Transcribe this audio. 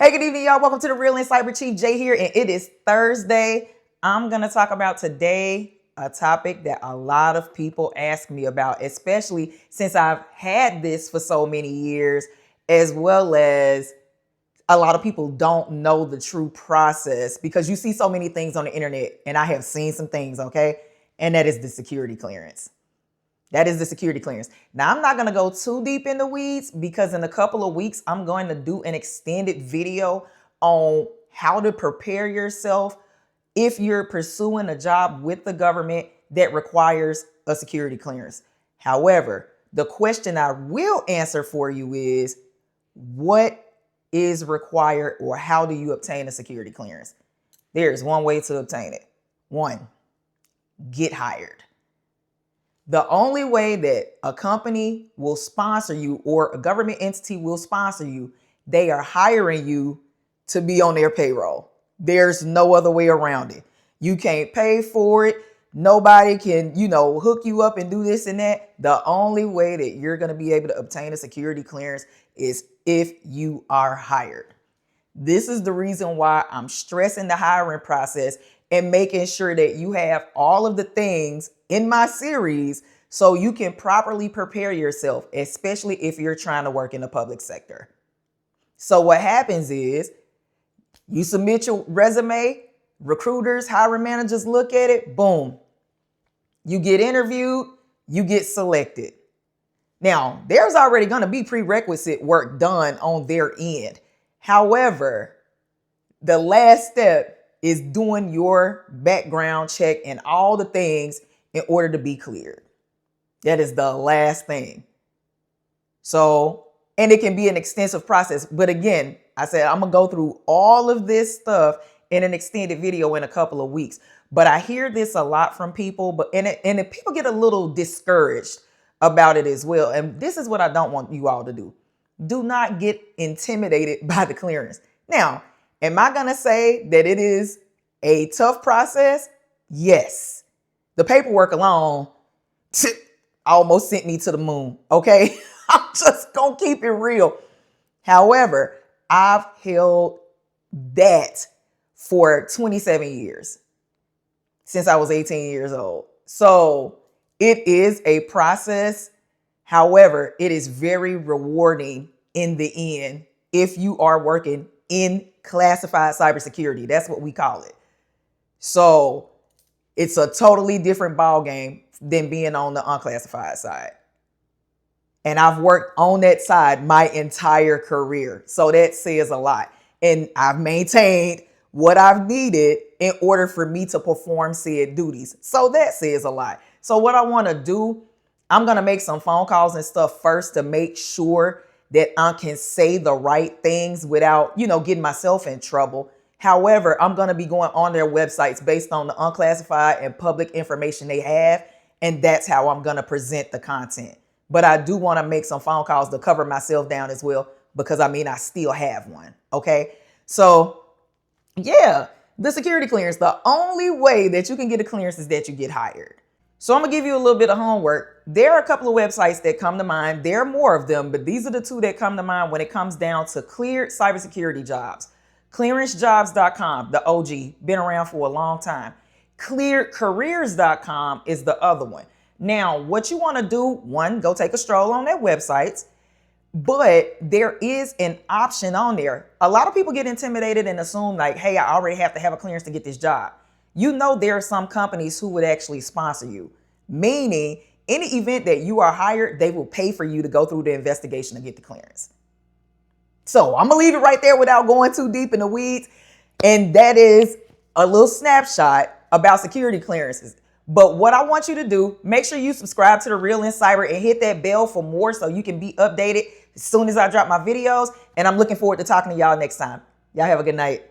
Hey, good evening, y'all. Welcome to the Real and Cyber Chief Jay here, and it is Thursday. I'm going to talk about today a topic that a lot of people ask me about, especially since I've had this for so many years, as well as a lot of people don't know the true process because you see so many things on the internet, and I have seen some things, okay? And that is the security clearance. That is the security clearance. Now, I'm not going to go too deep in the weeds because in a couple of weeks, I'm going to do an extended video on how to prepare yourself if you're pursuing a job with the government that requires a security clearance. However, the question I will answer for you is, what is required or how do you obtain a security clearance? There's one way to obtain it. One, get hired. The only way that a company will sponsor you or a government entity will sponsor you, they are hiring you to be on their payroll. There's no other way around it. You can't pay for it. Nobody can, hook you up and do this and that. The only way that you're going to be able to obtain a security clearance is if you are hired. This is the reason why I'm stressing the hiring process and making sure that you have all of the things in my series so you can properly prepare yourself, especially if you're trying to work in the public sector. So what happens is you submit your resume, recruiters, hiring managers look at it, boom. You get interviewed, you get selected. Now, there's already going to be prerequisite work done on their end. However, the last step is doing your background check and all the things in order to be cleared. That is the last thing. So, and it can be an extensive process. But again, I said, I'm going to go through all of this stuff in an extended video in a couple of weeks. But I hear this a lot from people, and people get a little discouraged about it as well. And this is what I don't want you all to do. Do not get intimidated by the clearance. Now, am I going to say that it is a tough process? Yes. The paperwork alone almost sent me to the moon, okay? I'm just going to keep it real. However, I've held that for 27 years since I was 18 years old. So it is a process. However, it is very rewarding in the end if you are working in classified cybersecurity. That's what we call it. So it's a totally different ballgame than being on the unclassified side. And I've worked on that side my entire career. So that says a lot. And I've maintained what I've needed in order for me to perform said duties. So that says a lot. So what I want to do, I'm going to make some phone calls and stuff first to make sure that I can say the right things without, getting myself in trouble. However, I'm going to be going on their websites based on the unclassified and public information they have. And that's how I'm going to present the content. But I do want to make some phone calls to cover myself down as well, because I still have one. Okay. So yeah, the security clearance, the only way that you can get a clearance is that you get hired. So I'm going to give you a little bit of homework. There are a couple of websites that come to mind. There are more of them, but these are the two that come to mind when it comes down to cleared cybersecurity jobs. Clearancejobs.com, the OG, been around for a long time. Clearedcareers.com is the other one. Now, what you want to do, one, go take a stroll on their websites, but there is an option on there. A lot of people get intimidated and assume like, hey, I already have to have a clearance to get this job. There are some companies who would actually sponsor you, meaning any event that you are hired, they will pay for you to go through the investigation to get the clearance. So I'm going to leave it right there without going too deep in the weeds. And that is a little snapshot about security clearances. But what I want you to do, make sure you subscribe to The Real in Cyber and hit that bell for more so you can be updated as soon as I drop my videos. And I'm looking forward to talking to y'all next time. Y'all have a good night.